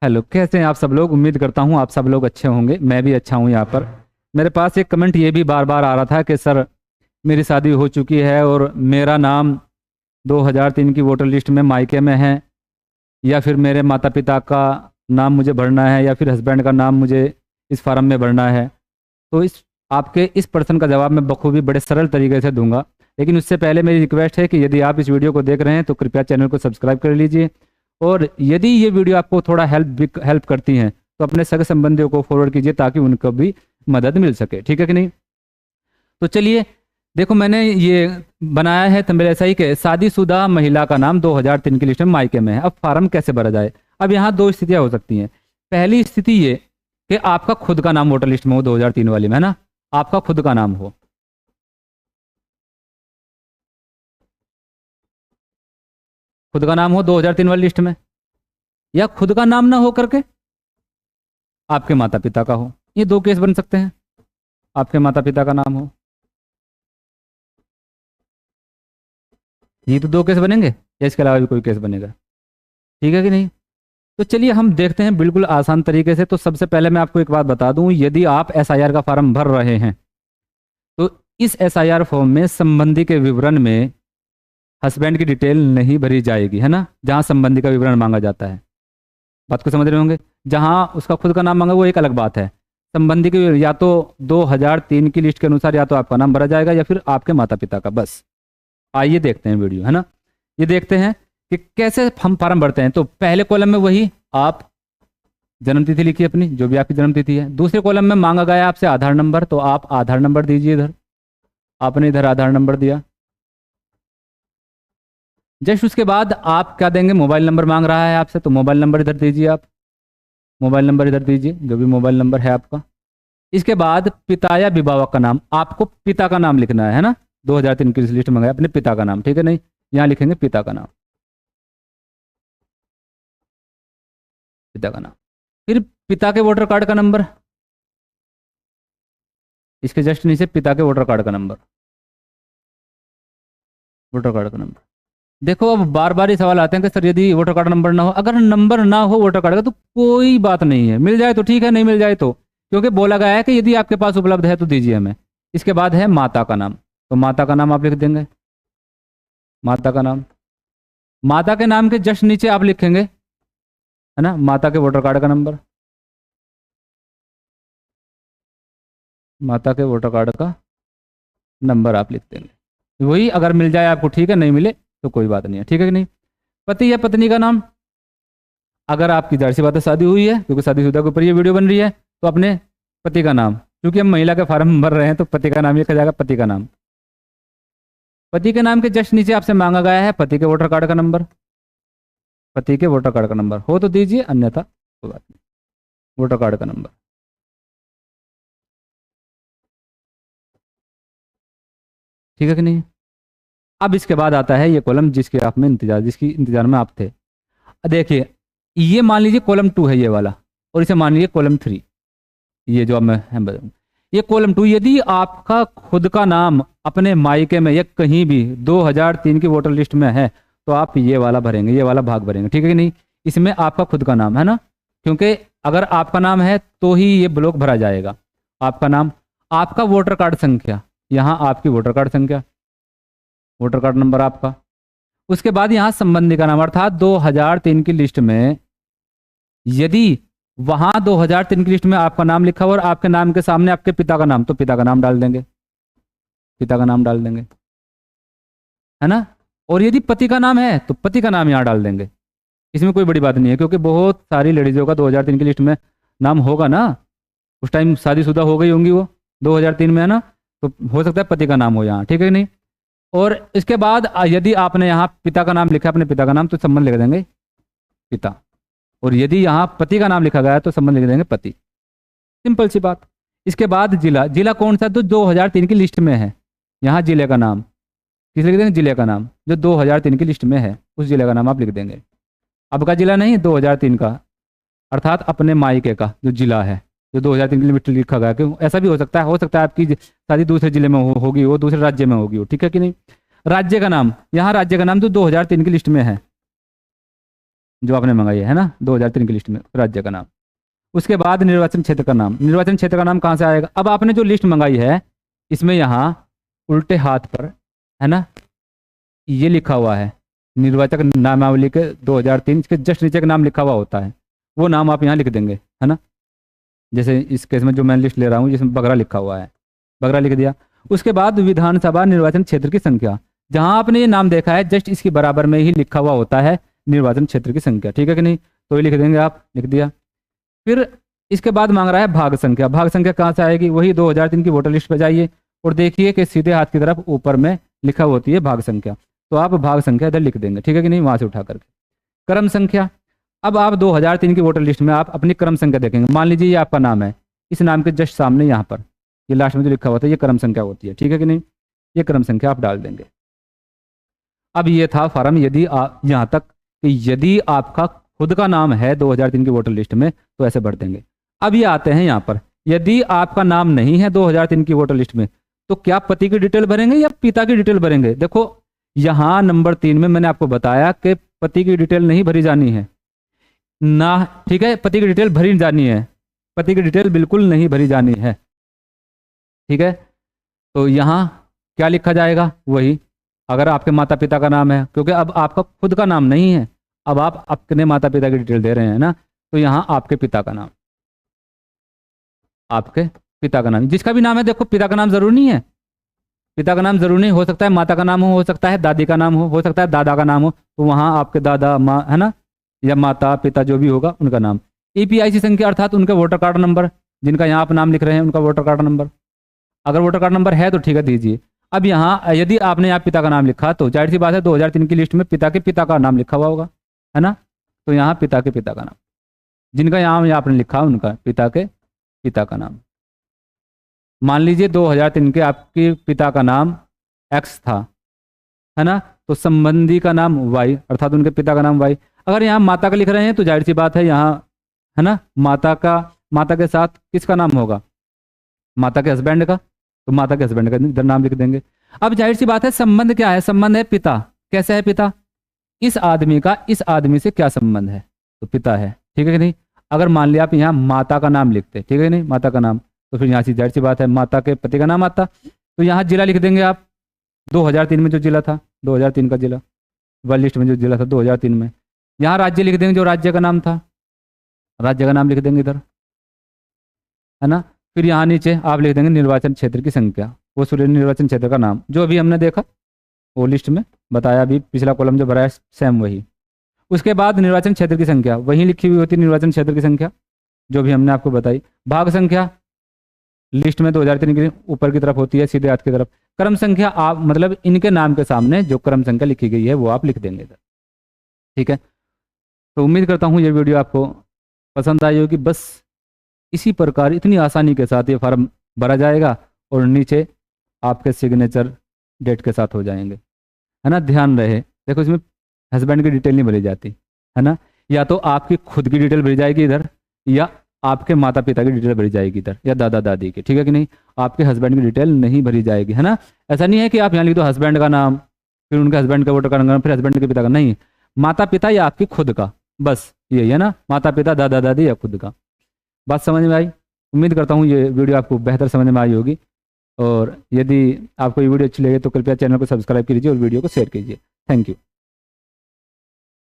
Hello, कैसे हैं आप सब लोग। उम्मीद करता हूं आप सब लोग अच्छे होंगे। मैं भी अच्छा हूं। यहाँ पर मेरे पास एक कमेंट ये भी बार बार आ रहा था कि सर मेरी शादी हो चुकी है और मेरा नाम 2003 की वोटर लिस्ट में मायके में है, या फिर मेरे माता पिता का नाम मुझे भरना है, या फिर हस्बैंड का नाम मुझे इस फार्म में भरना है। तो इस आपके इस प्रश्न का जवाब मैं बखूबी बड़े सरल तरीके से दूंगा। लेकिन उससे पहले मेरी रिक्वेस्ट है कि यदि आप इस वीडियो को देख रहे हैं तो कृपया चैनल को सब्सक्राइब कर लीजिए, और यदि ये वीडियो आपको थोड़ा हेल्प करती हैं तो अपने सगे संबंधियों को फॉरवर्ड कीजिए ताकि उनको भी मदद मिल सके। ठीक है कि नहीं। तो चलिए, देखो मैंने ये बनाया है थंबनेल ऐसा ही कि शादीशुदा महिला का नाम 2003 की लिस्ट में मायके में है। अब फार्म कैसे भरा जाए। अब यहाँ दो स्थितियां हो सकती हैं। पहली स्थिति ये कि आपका खुद का नाम वोटर लिस्ट में हो 2003 वाली में, है ना, आपका खुद का नाम हो। खुद का नाम हो 2003 वाली लिस्ट में, या खुद का नाम ना हो करके आपके माता पिता का हो। ये दो केस बन सकते हैं। आपके माता पिता का नाम हो, ये तो दो केस बनेंगे, या इसके अलावा भी कोई केस बनेगा। ठीक है कि नहीं। तो चलिए हम देखते हैं बिल्कुल आसान तरीके से। तो सबसे पहले मैं आपको एक बात बता दूं, यदि आप एसआईआर का फॉर्म भर रहे हैं तो इस एसआईआर फॉर्म में संबंधी के विवरण में हस्बैंड की डिटेल नहीं भरी जाएगी, है ना। जहां संबंधी का विवरण मांगा जाता है, बात को समझ रहे होंगे। जहां उसका खुद का नाम मांगा वो एक अलग बात है। संबंधी की या तो 2003 की लिस्ट के अनुसार या तो आपका नाम भरा जाएगा या फिर आपके माता पिता का। बस आइए देखते हैं वीडियो, है ना। ये देखते हैं कि कैसे हम फॉर्म भरते हैं। तो पहले कॉलम में वही आप जन्म तिथि लिखिए अपनी, जो भी आपकी जन्म तिथि है। दूसरे कॉलम में मांगा गया आपसे आधार नंबर, तो आप आधार नंबर दीजिए इधर। आपने इधर आधार नंबर दिया। जस्ट उसके बाद आप क्या देंगे, मोबाइल नंबर मांग रहा है आपसे, तो मोबाइल नंबर इधर दीजिए। आप मोबाइल नंबर इधर दीजिए, जो भी मोबाइल नंबर है आपका। इसके बाद पिता या विभावक का नाम, आपको पिता का नाम लिखना है ना। 2003 की लिस्ट में गया अपने पिता का नाम, ठीक है नहीं। यहाँ लिखेंगे पिता का नाम, पिता का नाम। फिर पिता के वोटर कार्ड का नंबर, इसके जस्ट नीचे पिता के वोटर कार्ड का नंबर, वोटर कार्ड का नंबर। देखो अब बार बार ये सवाल आते हैं कि सर यदि वोटर कार्ड नंबर ना हो, अगर नंबर ना हो वोटर कार्ड का तो कोई बात नहीं है, मिल जाए तो ठीक है, नहीं मिल जाए तो, क्योंकि बोला गया है कि यदि आपके पास उपलब्ध है तो दीजिए हमें। इसके बाद है माता का नाम, तो माता का नाम आप लिख देंगे। माता का नाम, माता के नाम के जस्ट नीचे आप लिखेंगे, है ना, माता के वोटर कार्ड का नंबर, माता के वोटर कार्ड का नंबर आप लिख देंगे। वही अगर मिल जाए आपको ठीक है, नहीं मिले तो कोई बात नहीं है। ठीक है कि नहीं। पति या पत्नी का नाम, अगर आपकी जाहिर सी बात है शादी हुई है, क्योंकि शादीशुदा के ऊपर ये वीडियो बन रही है, तो अपने पति का नाम, क्योंकि हम महिला का फॉर्म भर रहे हैं तो पति का नाम लिखा जाएगा, पति का नाम। पति के नाम के जस्ट नीचे आपसे मांगा गया है पति के वोटर कार्ड का नंबर। पति के वोटर कार्ड का नंबर हो तो दीजिए, अन्यथा कोई बात नहीं। वोटर कार्ड का नंबर, ठीक है कि नहीं। अब इसके बाद आता है ये कॉलम जिसकी इंतजार में आप थे। देखिए, ये मान लीजिए कॉलम 2 है ये वाला, और इसे मान लीजिए कॉलम 3। ये जो अब मैं ये कॉलम 2, यदि आपका खुद का नाम अपने मायके में या कहीं भी 2003 की वोटर लिस्ट में है तो आप ये वाला भरेंगे, ये वाला भाग भरेंगे, ठीक है कि नहीं। इसमें आपका खुद का नाम है ना, क्योंकि अगर आपका नाम है तो ही ये ब्लॉक भरा जाएगा। आपका नाम, आपका वोटर कार्ड संख्या, यहाँ आपकी वोटर कार्ड संख्या, वोटर कार्ड नंबर आपका। उसके बाद यहाँ संबंधी का नाम, अर्थात 2003 की लिस्ट में यदि वहां 2003 की लिस्ट में आपका नाम लिखा हुआ और आपके नाम के सामने आपके पिता का नाम, तो पिता का नाम डाल देंगे, पिता का नाम डाल देंगे, है ना। और यदि पति का नाम है तो पति का नाम यहाँ डाल देंगे। इसमें कोई बड़ी बात नहीं है, क्योंकि बहुत सारी लेडीजों का 2003 की लिस्ट में नाम होगा ना, उस टाइम शादीशुदा हो गई होंगी वो 2003 में, है ना। तो हो सकता है पति का नाम हो यहाँ, ठीक है कि नहीं। और इसके बाद यदि आपने यहाँ पिता का नाम लिखा, अपने पिता का नाम, तो संबंध लिख देंगे पिता। और यदि यहाँ पति का नाम लिखा गया है तो संबंध लिख देंगे पति। सिंपल सी बात। इसके बाद जिला, जिला कौन सा, तो 2003 की लिस्ट में है। यहाँ जिले का नाम किस लिख देंगे, जिले का नाम जो 2003 की लिस्ट में है, उस जिले का नाम आप लिख देंगे। अब का जिला नहीं, 2003 का, अर्थात अपने मायके का जो जिला है, जो 2003 की लिस्ट लिखा गया। क्यों, ऐसा भी हो सकता है आपकी शादी दूसरे जिले में होगी, वो दूसरे राज्य में होगी, ठीक है कि नहीं। राज्य का नाम, यहाँ राज्य का नाम जो 2003 की लिस्ट में है, जो आपने मंगाई है ना 2003 की लिस्ट में, राज्य का नाम। उसके बाद निर्वाचन क्षेत्र का नाम। निर्वाचन क्षेत्र का नाम कहाँ से आएगा? अब आपने जो लिस्ट मंगाई है इसमें यहाँ उल्टे हाथ पर है ना ये लिखा हुआ है निर्वाचक नामावली के 2003, इसके जस्ट नीचे का नाम लिखा हुआ होता है, वो नाम आप यहाँ लिख देंगे है ना। जैसे इस केस में जो मैं लिस्ट ले रहा हूँ जिसमें बगरा लिखा हुआ है, बगरा लिख दिया। उसके बाद विधानसभा निर्वाचन क्षेत्र की संख्या, जहाँ आपने ये नाम देखा है जस्ट इसके बराबर में ही लिखा हुआ होता है निर्वाचन क्षेत्र की संख्या, ठीक है कि नहीं? तो ये लिख देंगे आप, लिख दिया। फिर इसके बाद मांग रहा है भाग संख्या। भाग संख्या कहाँ से आएगी? वही 2003 की वोटर लिस्ट पर जाइए और देखिए कि सीधे हाथ की तरफ ऊपर में लिखा होती है भाग संख्या, तो आप भाग संख्या इधर लिख देंगे, ठीक है कि नहीं? वहाँ से उठा करके क्रम संख्या। अब आप 2003 की वोटर लिस्ट में आप अपनी क्रम संख्या देखेंगे। मान लीजिए ये आपका नाम है, इस नाम के जस्ट सामने यहाँ पर ये लास्ट में जो लिखा होता है ये क्रम संख्या होती है, ठीक है कि नहीं? ये क्रम संख्या आप डाल देंगे। अब ये था फॉर्म, यदि आप यहाँ तक कि यदि आपका खुद का नाम है 2003 की वोटर लिस्ट में तो ऐसे भर देंगे। अब ये आते हैं यहाँ पर, यदि आपका नाम नहीं है 2003 की वोटर लिस्ट में तो क्या पति की डिटेल भरेंगे या पिता की डिटेल भरेंगे? देखो यहाँ नंबर 3 में मैंने आपको बताया कि पति की डिटेल नहीं भरी जानी है ना, ठीक है? पति की डिटेल भरी जानी है, पति की डिटेल बिल्कुल नहीं भरी जानी है, ठीक है? तो यहाँ क्या लिखा जाएगा? वही, अगर आपके माता पिता का नाम है, क्योंकि अब आपका खुद का नाम नहीं है, अब आप अपने माता पिता की डिटेल दे रहे हैं ना, तो यहाँ आपके पिता का नाम, आपके पिता का नाम, जिसका भी नाम है। देखो पिता का नाम जरूरी नहीं है, पिता का नाम जरूरी नहीं, हो सकता है माता का नाम हो सकता है दादी का नाम हो सकता है दादा का नाम हो, तो वहाँ आपके दादा माँ है ना, या माता पिता जो भी होगा उनका नाम। EPIC संख्या अर्थात उनका वोटर कार्ड नंबर, जिनका यहाँ आप नाम लिख रहे हैं उनका वोटर कार्ड नंबर, अगर वोटर कार्ड नंबर है तो ठीक है दीजिए। अब यहाँ यदि आपने यहाँ पिता का नाम लिखा तो जाहिर सी बात है 2003 की लिस्ट में पिता के पिता का नाम लिखा हुआ होगा, है ना? तो यहाँ पिता के पिता का नाम, जिनका यहाँ आपने लिखा उनका पिता के पिता का नाम। मान लीजिए 2003 के आपके पिता का नाम X था, है ना, तो संबंधी का नाम Y, अर्थात उनके पिता का नाम Y। अगर यहाँ माता का लिख रहे हैं तो जाहिर सी बात है यहाँ है ना माता के साथ किसका नाम होगा? माता के हस्बैंड का, तो माता के हस्बैंड का इधर नाम लिख देंगे। अब जाहिर सी बात है संबंध क्या है? संबंध है पिता। कैसे है पिता? इस आदमी का इस आदमी से क्या संबंध है? तो पिता है, ठीक है कि नहीं? अगर मान लिया आप यहाँ माता का नाम लिखते, ठीक है कि नहीं, माता का नाम, तो फिर यहाँ से जाहिर सी बात है माता के पति का नाम आता, तो यहाँ जिला लिख देंगे आप 2003 में जो जिला था, 2003 का जिला, वर्ल्ड लिस्ट में जो जिला था 2003 में। यहाँ राज्य लिख देंगे जो राज्य का नाम था, राज्य का नाम लिख देंगे इधर, है ना। फिर यहाँ नीचे आप लिख देंगे निर्वाचन क्षेत्र की संख्या, वो सूर्य निर्वाचन क्षेत्र का नाम जो अभी हमने देखा वो लिस्ट में बताया, अभी पिछला कॉलम जो भरा है सेम वही। उसके बाद निर्वाचन क्षेत्र की संख्या वहीं लिखी हुई होती है, निर्वाचन क्षेत्र की संख्या जो भी हमने आपको बताई। भाग संख्या लिस्ट में 2003 की ऊपर की तरफ होती है, सीधे हाथ की तरफ। क्रम संख्या आप मतलब इनके नाम के सामने जो क्रम संख्या लिखी गई है वो आप लिख देंगे इधर, ठीक है। तो उम्मीद करता हूँ ये वीडियो आपको पसंद आई होगी। बस इसी प्रकार इतनी आसानी के साथ ये फॉर्म भरा जाएगा और नीचे आपके सिग्नेचर डेट के साथ हो जाएंगे, है ना। ध्यान रहे, देखो इसमें हस्बैंड की डिटेल नहीं भरी जाती, है ना। या तो आपकी खुद की डिटेल भरी जाएगी इधर, या आपके माता पिता की डिटेल भरी जाएगी इधर, या दादा दादी की, ठीक है कि नहीं। आपके हस्बैंड की डिटेल नहीं भरी जाएगी, है ना। ऐसा नहीं है कि आप यहाँ लिख दो हस्बैंड का नाम, फिर उनके हस्बैंड का वोटर कार्ड नंबर, फिर हस्बैंड के पिता का, नहीं, माता पिता या आपकी खुद का, बस यही है ना, माता पिता दादा दादी या खुद का। बात समझ में आई? उम्मीद करता हूँ ये वीडियो आपको बेहतर समझ में आई होगी, और यदि आपको ये वीडियो अच्छी लगे तो कृपया चैनल को सब्सक्राइब कीजिए और वीडियो को शेयर कीजिए। Thank you.